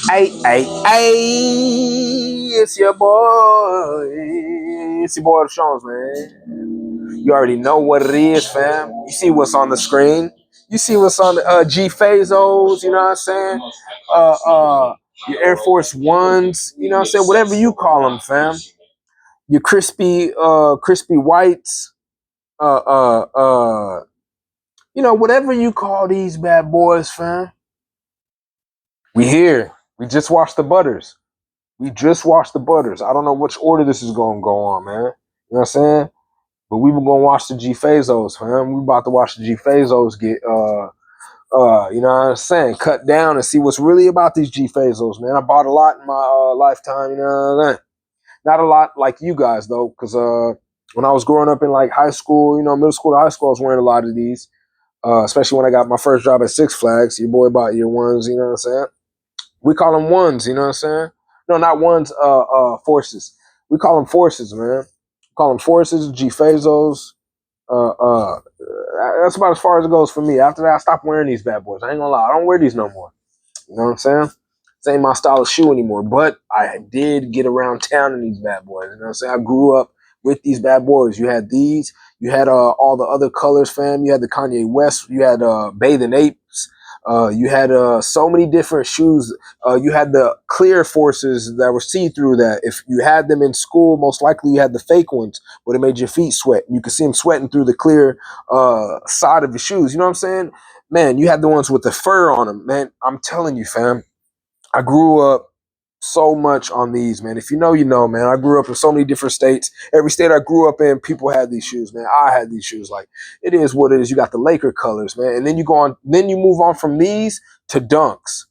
Hey, it's your boy. It's your boy, the Shones, man. You already know what it is, fam. You see what's on the screen. You see what's on the G Fazos, you know what I'm saying? Your Air Force Ones, you know what I'm saying? Whatever you call them, fam. Your crispy whites, whatever you call these bad boys, fam. We here. We just watched the butters. We just watched the butters. I don't know which order this is gonna go on, man. You know what I'm saying? But we were gonna watch the G Fazos, man. We about to watch the G Fazos get you know what I'm saying, cut down and see what's really about these G Fazos, man. I bought a lot in my lifetime, you know what I'm saying? Not a lot like you guys though, because when I was growing up in like high school, middle school to high school, I was wearing a lot of these. Especially when I got my first job at Six Flags. Your boy bought your ones, you know what I'm saying? We call them ones, you know what I'm saying? No, not ones, forces. We call them forces, man. Call them forces, G Fazos. Uh, uh, that's about as far as it goes for me. After that, I stopped wearing these bad boys. I ain't gonna lie, I don't wear these no more. You know what I'm saying? This ain't my style of shoe anymore. But I did get around town in these bad boys. You know what I'm saying? I grew up with these bad boys. You had these. You had all the other colors, fam. You had the Kanye West. You had Bathing Apes. You had so many different shoes. You had the clear forces that were see-through that if you had them in school, most likely you had the fake ones, but it made your feet sweat. You could see them sweating through the clear side of your shoes. You know what I'm saying? Man, you had the ones with the fur on them. Man, I'm telling you, fam. I grew up so much on these, man. If you know, you know, man. I grew up in so many different states. Every state I grew up in, people had these shoes, man. I had these shoes. Like, it is what it is. You got the Laker colors, man. And then you go on, then you move on from these to dunks.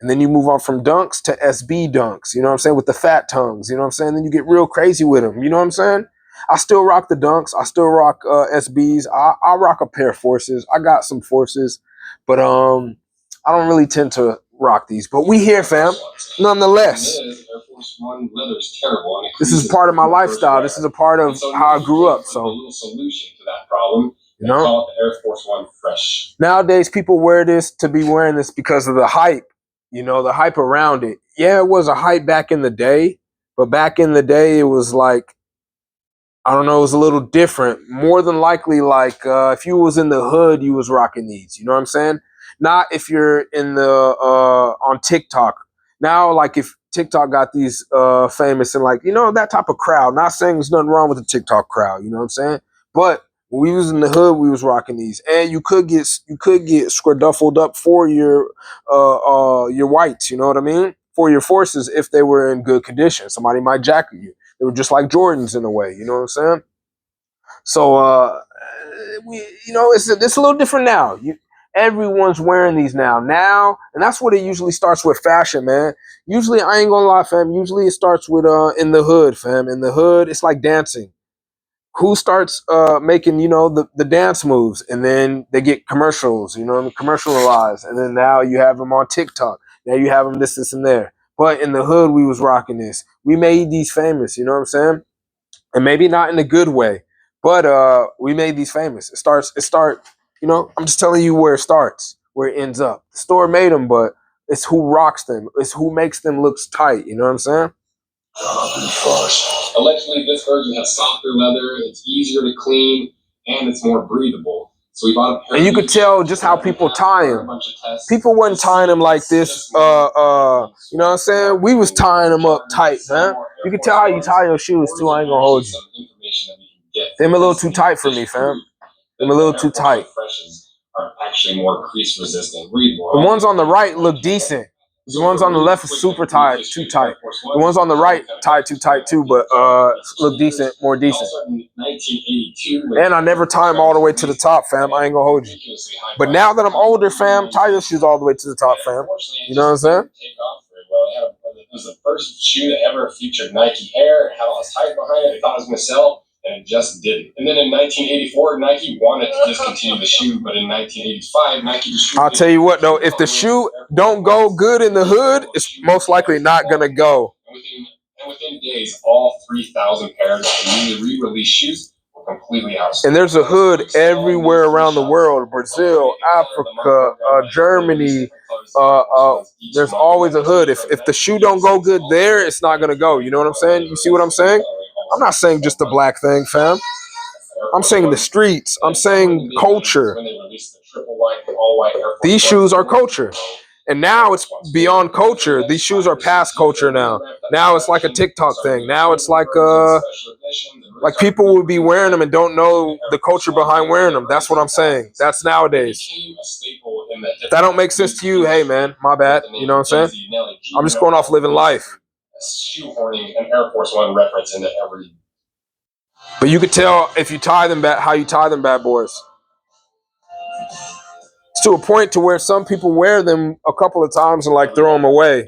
And then you move on from dunks to SB dunks, you know what I'm saying? With the fat tongues, you know what I'm saying? Then you get real crazy with them, you know what I'm saying? I still rock the dunks. I still rock SBs. I rock a pair of forces. I got some forces, but I don't really tend to rock these. But we here, fam. Nonetheless, this is part of my lifestyle. This is a part of how I grew up. So, you know, nowadays people wear this to be wearing this because of the hype. You know, the hype around it. Yeah, it was a hype back in the day, but back in the day, it was like, I don't know, it was a little different. More than likely, like if you was in the hood, you was rocking these. You know what I'm saying? Not if you're in the on TikTok. Now, like if TikTok got these famous and like, that type of crowd. Not saying there's nothing wrong with the TikTok crowd, you know what I'm saying? But when we was in the hood, we was rocking these. And you could get squirduffled up for your whites, you know what I mean? For your forces if they were in good condition. Somebody might jacket you. They were just like Jordans in a way, you know what I'm saying? So it's a little different now. Everyone's wearing these now, and that's what it usually starts with fashion, man. Usually, I ain't gonna lie, fam. Usually, it starts with in the hood, fam. In the hood, it's like dancing. Who starts making the dance moves, and then they get commercials, commercialized, and then now you have them on TikTok. Now you have them this, and there. But in the hood, we was rocking this. We made these famous, you know what I'm saying? And maybe not in a good way, but we made these famous. I'm just telling you where it starts, where it ends up. The store made them, but it's who rocks them. It's who makes them look tight. You know what I'm saying? Allegedly, this version has softer leather, it's easier to clean, and it's more breathable. So we bought a pair. And you could tell just how people tie them. People wasn't tying them like this. You know what I'm saying? We was tying them up tight, man. You can tell how you tie your shoes too. I ain't gonna hold you. Them a little too tight for me, fam. Them a little too tight. Are actually more crease resistant. The ones on the right look decent. The ones on the left are super tight, too tight. The ones on the right tied too tight too, but look decent, more decent. And I never tie them all the way to the top, fam. I ain't gonna hold you. But now that I'm older, fam, tie your shoes all the way to the top, fam. You know what I'm saying? It was the first shoe that ever featured Nike hair. It had all this hype behind it. They thought it was going to sell, and it just didn't. And then in 1984, Nike wanted to discontinue the shoe, but in 1985, Nike just... I'll tell you what, though, if the shoe don't go good in the hood, it's most likely not going to go. And within days, all 3,000 pairs of newly re-released shoes were completely out. And there's a hood everywhere around the world: Brazil, Africa, Germany. There's always a hood. If the shoe don't go good there, it's not gonna go. You know what I'm saying? You see what I'm saying? I'm not saying just the black thing, fam. I'm saying the streets. I'm saying culture. These shoes are culture. And now it's beyond culture. These shoes are past culture now. Now it's like a TikTok thing. Now it's like people will be wearing them and don't know the culture behind wearing them. That's what I'm saying. That's nowadays. If that don't make sense to you, hey man, my bad. You know what I'm saying? I'm just going off living life. Shoehorning an Air Force One reference into every. But you could tell if you tie them back how you tie them bad boys. It's to a point to where some people wear them a couple of times and like throw them away.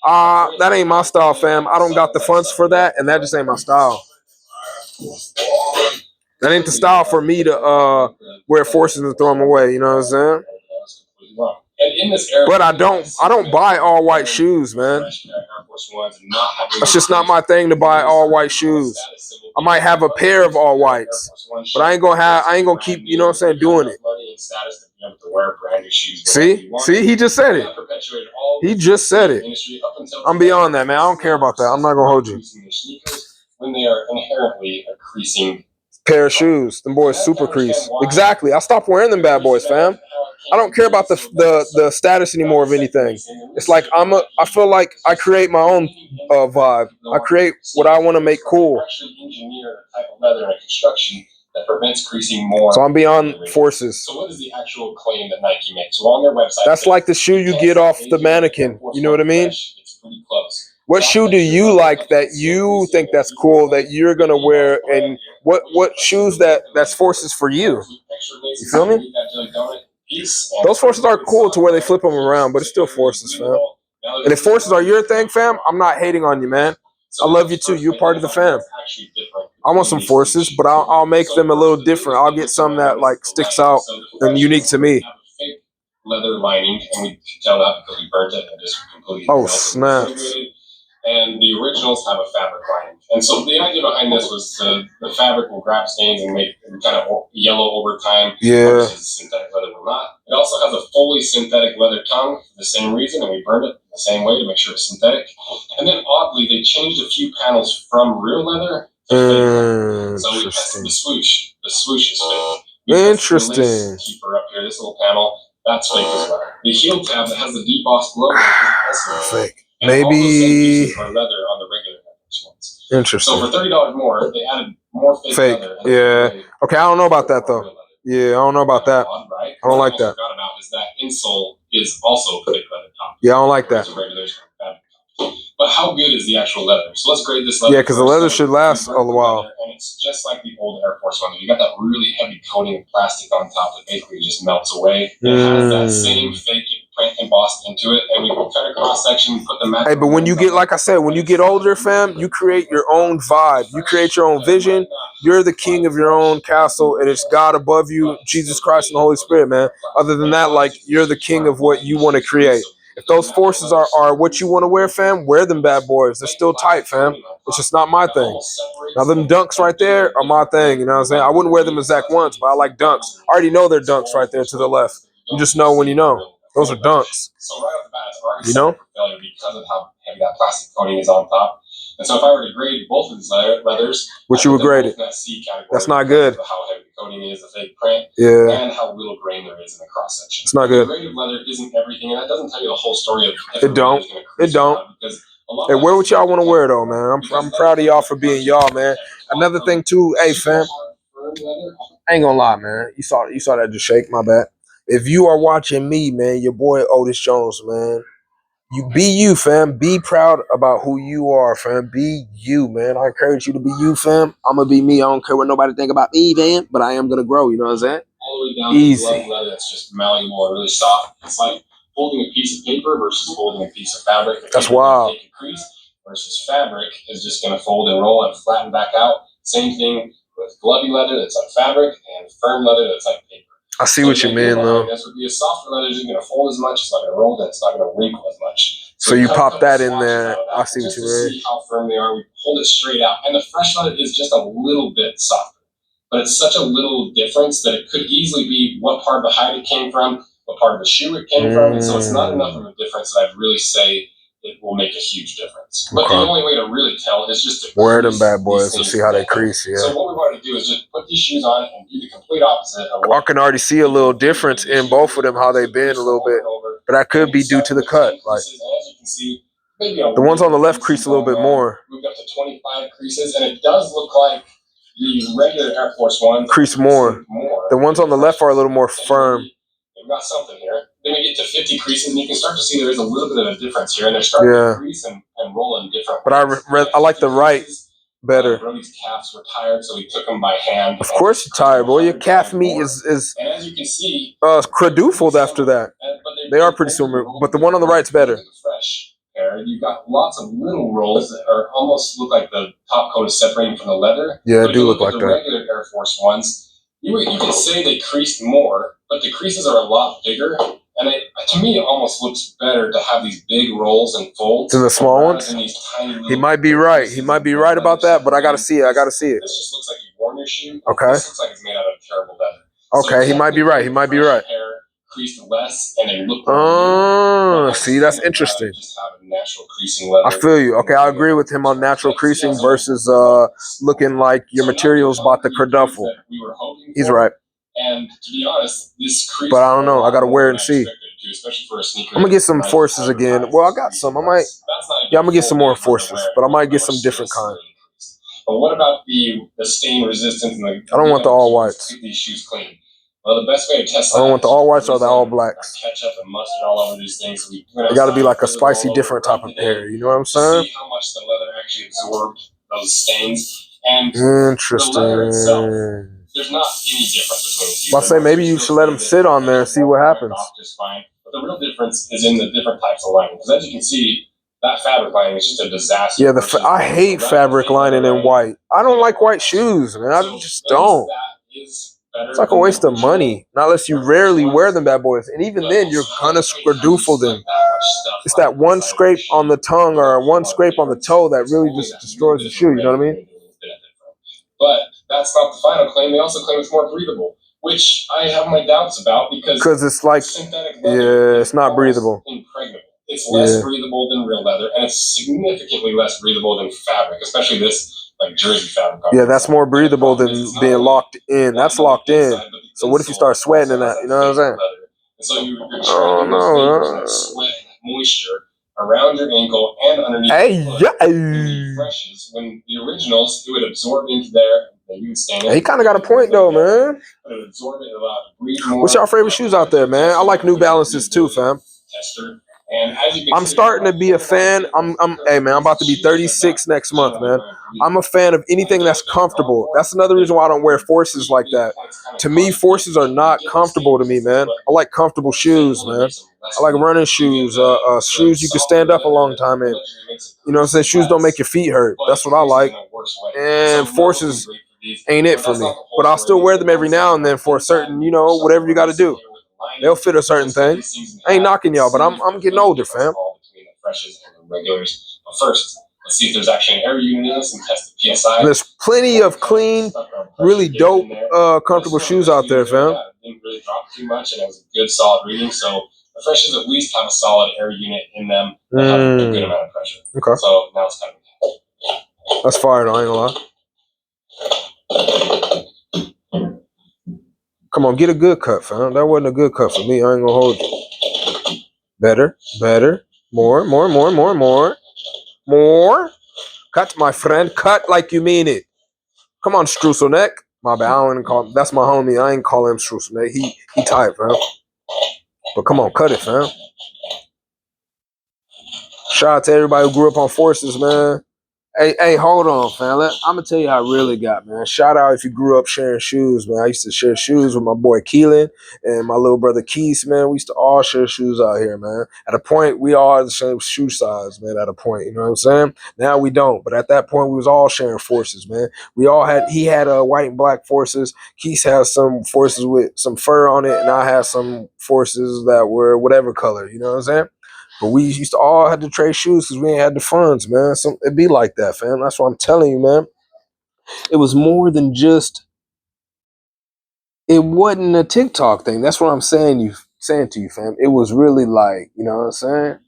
That ain't my style, fam. I don't got the funds for that, and that just ain't my style. That ain't the style for me to wear forces and throw them away. You know what I'm saying? But I don't buy all white shoes, man. It's just not my thing to buy all white shoes. I might have a pair of all whites, but I ain't gonna keep, you know what I'm saying, doing it. See, he just said it. He just said it. I'm beyond that, man. I don't care about that. I'm not gonna hold you. When they are inherently a creasing pair of shoes, them boys super crease. Exactly. I stopped wearing them bad boys, fam. I don't care about the status anymore of anything. It's like I feel like I create my own vibe. I create what I want to make cool. That prevents creasing more. So I'm beyond forces. So what is the actual claim that Nike makes? Well, on their website, that's like the shoe you get off the mannequin. You know what I mean? It's pretty close. What shoe do you like that you think that's cool that you're gonna wear, and what shoes that's forces for you? You feel me? Those forces are cool to where they flip them around, but it's still forces, fam. And if forces are your thing, fam, I'm not hating on you, man. I love you too. You're part of the fam. I want some forces, but I'll make them a little different. I'll get some that like sticks out and unique to me. Leather lining, and we can tell that because we burnt it and just completely. Oh snaps! And the originals have a fabric lining, and so the idea behind this was the fabric will grab stains and make them kind of yellow over time. Yeah. Synthetic leather will not. It also has a fully synthetic leather tongue for the same reason, and we burned it the same way to make sure it's synthetic. And then oddly, they changed a few panels from real leather to fake leather. So we tested the swoosh. The swoosh is fake. Interesting. Keeper up here, this little panel. That's fake as well. The heel tab that has the debossed logo is also fake. Maybe are leather on the regular ones. Interesting. So for $30 more, they added more fake leather. Yeah. Okay, I don't know about that though. Yeah, I don't know about that. I don't like that. What I forgot about is that insole is also fake leather top. Yeah, I don't like that. But how good is the actual leather? So let's grade this leather. Yeah, because the leather should last a while. And it's just like the old Air Force One. You got that really heavy coating of plastic on top that basically just melts away. It has that same fake print embossed into it, and we can cut a cross section, put the match. Hey, but when you get, like I said, when you get older, fam, you create your own vibe. You create your own vision. You're the king of your own castle, and it's God above you, Jesus Christ, and the Holy Spirit, man. Other than that, like, you're the king of what you want to create. If those forces are what you want to wear, fam, wear them bad boys. They're still tight, fam. It's just not my thing. Now, them dunks right there are my thing, you know what I'm saying? I wouldn't wear them exact ones, but I like dunks. I already know they're dunks right there to the left. You just know when you know. Those are dunks. So right off the bat, it's already you know? failure because of how heavy that plastic coating is on top. And so if I were to grade both of these leathers, what you would grade it? That's not good. How heavy the coating is, the fake print, yeah, and how little grain there is in the cross section. It's not good. The grade of leather isn't everything, and that doesn't tell you the whole story of. It don't. It don't. Hey, wear what y'all want to wear though, man. I'm proud of y'all for being y'all, man. Another thing too, hey fam, I ain't gonna lie, man. You saw that just shake. My bad. If you are watching me, man, your boy Otis Jones, man. You be you, fam. Be proud about who you are, fam. Be you, man. I encourage you to be you, fam. I'm gonna be me. I don't care what nobody think about me, man. But I am gonna grow. You know what I'm saying? All the way down easy. To leather that's just malleable and really soft. It's like holding a piece of paper versus holding a piece of fabric. That's wild. Versus fabric is just gonna fold and roll and flatten back out. Same thing with glovey leather that's like fabric and firm leather that's like paper. I see what you mean, though. This would be a softer leather. It's going to fold as much. It's not going to roll. It's not going to wrinkle as much. So you pop that in there. I see what you mean. See how firm they are. We hold it straight out, and the fresh leather is just a little bit softer. but it's such a little difference that it could easily be what part of the hide it came from, what part of the shoe it came from, and so it's not enough of a difference that I'd really say it will make a huge difference. But the only way to really tell is just to wear them bad boys and see how they crease. Yeah. So what we want to do is just put these shoes on and do the complete opposite of what I can already see a little difference in both of them, how they bend a little bit, but that could be due to the cut. Like as you can see, maybe the ones on the left crease a little bit more. Moved up to 25 creases, and it does look like the regular Air Force Ones crease more. The ones on the left are a little more firm. We've got something here. Then we get to 50 creases, and you can start to see there is a little bit of a difference here, and they're starting to crease and roll in different ways. But I like the right better. Brody's calves were tired, so we took them by hand. Of course you're tired, boy. Your calf meat is and as you can see, quadrupled after that. They are pretty similar, but the one on the right's better. Fresh hair. You've got lots of little rolls that are almost look like the top coat is separating from the leather. Yeah, it do look like that. The regular Air Force Ones, you could say they creased more, but the creases are a lot bigger. And to me, it almost looks better to have these big rolls and folds than the small ones. He might be right. He might be right about that, but I gotta see it. This just looks like you've worn your shoe. Okay. This looks like it's made out of terrible leather. Okay, he might be right. He might be right. Hair creased less, and they look. See, that's interesting. Just have a natural creasing leather. I feel you. Okay, I agree with him on natural creasing versus looking like your materials about the kerduffle. He's right. And to be honest, this crease. But I don't know. I gotta wear it and see. Especially for a sneaker. I'm gonna get some forces again. Well, I got some. I'm gonna get some more forces, but I might get some different kind. But what about the stain resistance and the? I don't want the all whites. Keep these shoes clean. Well, the best way to test. I don't want the all whites or the all blacks. Ketchup and mustard all over these things. It got to be like a spicy, different type of hair. You know what I'm saying? See how much the leather actually absorbed those stains. And interesting. The leather itself, there's not any difference between the two. I say maybe you should let them sit on there and see what happens. Just fine. But the real difference is in the different types of lining. Because as you can see, that fabric lining is just a disaster. Yeah, I hate fabric lining in white. I don't like white shoes, man. I just don't. It's like a waste of money. Not unless you rarely wear them bad boys. And even then, you're gonna squadoofle them. It's that one scrape on the tongue or one scrape on the toe that really just destroys the shoe. You know what I mean? But that's not the final claim. They also claim it's more breathable, which I have my doubts about because it's like synthetic leather it's not breathable. Impregnable. It's less breathable than real leather, and it's significantly less breathable than fabric, especially this like jersey fabric. Yeah, that's more breathable than being locked in. That's locked in. So what if you start sweating in that? You know what I'm saying? And so you're trapping that sweat and moisture around your ankle and underneath the freshes. When the originals, it would absorb into there. He kind of got a point though, man. But it would absorb it, allow it to breathe more. What's your favorite shoes out there, man? I like New Balances too, fam. And as you can I'm starting to be a fan. Hey man, I'm about to be 36 next month, man. I'm a fan of anything that's comfortable. That's another reason why I don't wear Forces like that. To me, Forces are not comfortable to me, man. I like comfortable shoes, man. I like running shoes, shoes you can stand up a long time in. You know what I'm saying? Shoes don't make your feet hurt. That's what I like. And Forces ain't it for me. But I'll still wear them every now and then for a certain, whatever you got to do. They'll fit a certain thing. I ain't knocking y'all, but I'm getting older, fam. First, let's see if there's actually an air unit in this and test the PSI. There's plenty of clean, really dope, comfortable shoes out there, fam. It didn't really drop too much, and it was a good, solid reading. So the Freshes at least have a solid air unit in them that have a good amount of pressure. Okay. So now it's kind of. That's fire, though. I ain't gonna lie. Come on, get a good cut, fam. That wasn't a good cut for me. I ain't gonna hold you. Better. More. Cut, my friend. Cut like you mean it. Come on, Struselneck. My bad. I don't even call him. That's my homie. I ain't call him Struselneck. He tight, fam. But come on, cut it, fam. Shout out to everybody who grew up on Forces, man. Hey, hold on, fam. I'm going to tell you how I really got, man. Shout out if you grew up sharing shoes, man. I used to share shoes with my boy Keelan and my little brother Keith, man. We used to all share shoes out here, man. At a point, we all had the same shoe size, man, at a point. You know what I'm saying? Now we don't. But at that point, we was all sharing Forces, man. He had white and black Forces. Keith had some Forces with some fur on it, and I had some Forces that were whatever color. You know what I'm saying? But we used to all have to trade shoes because we ain't had the funds, man. So it'd be like that, fam. That's what I'm telling you, man. It was more than just It wasn't a TikTok thing. That's what I'm saying to you, fam. It was really like, you know what I'm saying?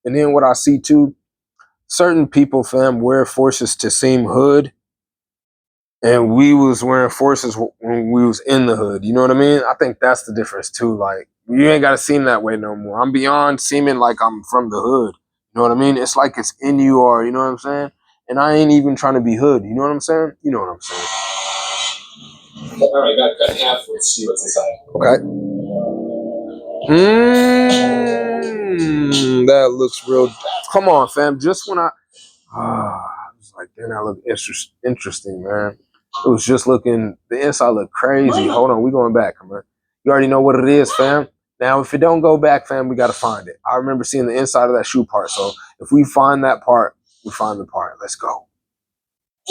And then what I see too, certain people, fam, wear forces to seem hood, and we was wearing forces when we was in the hood. You know what I mean? I think that's the difference too. Like, you ain't gotta seem that way no more. I'm beyond seeming like I'm from the hood. You know what I mean? It's like it's in you, or you know what I'm saying? And I ain't even trying to be hood. You know what I'm saying? You know what I'm saying? All right, got cut in half. Let's see what's inside. Okay. That looks real. Come on, fam. Just when I was like, damn, that look interesting, man. It was just looking, the inside looked crazy. Hold on, we going back, man. You already know what it is, fam. Now, if it don't go back, fam, we got to find it. I remember seeing the inside of that shoe part. So if we find that part, we find the part. Let's go.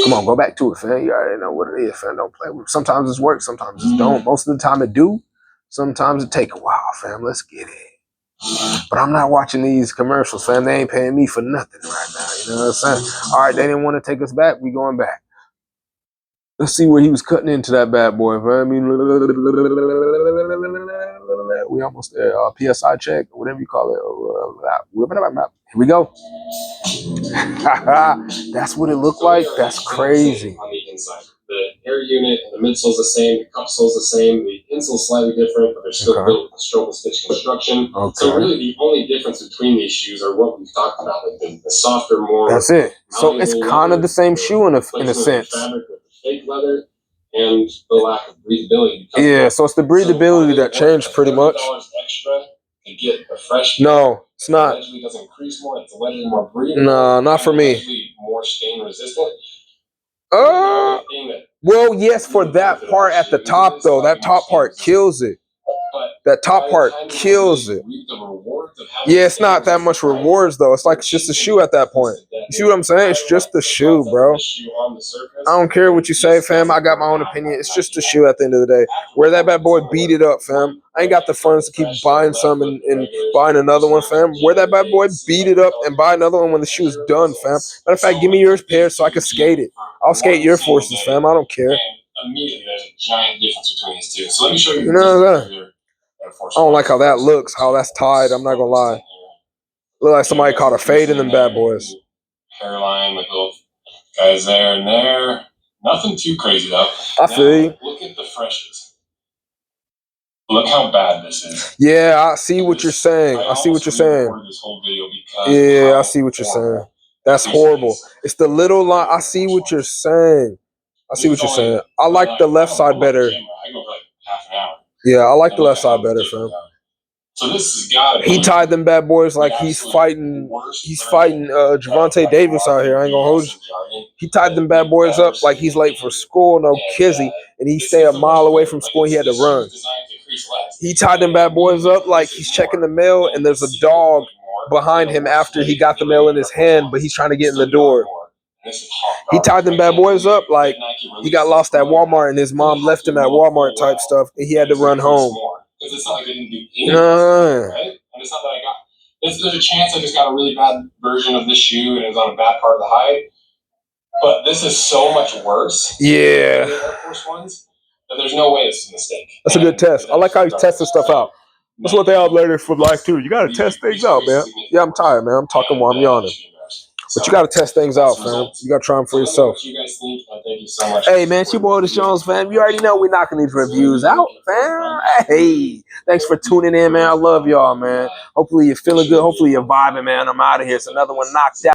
Come on, go back to it, fam. You already know what it is, fam. Don't play with it. Sometimes it's work, sometimes it don't. Most of the time it do. Sometimes it take a while, fam. Let's get it. But I'm not watching these commercials, fam. They ain't paying me for nothing right now. You know what I'm saying? All right, they didn't want to take us back. We going back. Let's see where he was cutting into that bad boy, fam. I mean, we almost there. PSI check, whatever you call it. Here we go. That's what it looked like. That's crazy. On the inside, the air unit and the midsole's the same, the cup sole's the same, the insole's slightly different, but they're still built with stroke and stitch construction. Okay. So really, the only difference between these shoes are what we've talked about, like the softer, more. That's it. So it's kind of the same shoe in a sense. Fabric with the fake leather and the lack of breathability. Yeah, so it's the breathability that changed pretty much. Extra to get the fresh. No, it's not. It doesn't increase more. It's allegedly more breathable. No, not for me. More stain resistant. Well, yes, for that part at the top, though. That top part kills it. That top part kills it. Yeah, it's not that much rewards, though. It's like it's just a shoe at that point. You see what I'm saying? It's just a shoe, bro. I don't care what you say, fam. I got my own opinion. It's just a shoe at the end of the day. Wear that bad boy, beat it up, fam. I ain't got the funds to keep buying some and buying another one, fam. Wear that bad boy, beat it up, and buy another one when the shoe is done, fam. Matter of fact, give me your pair so I can skate it. I'll skate your forces, fam. I don't care. Immediately, there's a giant difference between these two. So let me show you. You know that? I don't like how that looks, how that's tied. I'm not gonna lie. Look like somebody caught a fade in them bad boys. Hairline with little guys there and there. Nothing too crazy though. I feel you. Look at the freshes. Look how bad this is. Yeah, I see what you're saying. I see what you're saying. Yeah, I see what you're saying. That's horrible. It's the little line. I see what you're saying. I see what you're saying. I like the left side better. I go for like half an hour. Yeah, I like the left side better, fam. So this has got to be. He tied them bad boys like he's fighting Javante Davis out here. I ain't gonna hold you. He tied them bad boys up like he's late for school, no kizzy, and he stayed a mile away from school and he had to run. He tied them bad boys up like he's checking the mail and there's a dog behind him after he got the mail in his hand, but he's trying to get in the door. He tied them bad boys up like he got lost at Walmart and his mom left him at Walmart type stuff and he had to run home. Because it's not like I didn't do anything, right? And it's not that I got. There's a chance I just got a really bad version of this shoe and it was on a bad part of the hide. But this is so much worse. Yeah. Than the Air Force ones, that there's no way it's a mistake. That's a good test. I like how you testing stuff out. That's what they all learned from life too. You gotta test things out, man. Yeah, I'm tired, man. I'm talking while I'm yawning. But you gotta test things out, fam. You gotta try them for yourself. What you guys think? Thank you so much. Hey, man, it's your boy Otis Jones, fam. You already know we're knocking these reviews out, fam. Hey, thanks for tuning in, man. I love y'all, man. Hopefully you're feeling good. Hopefully you're vibing, man. I'm out of here. It's another one knocked out.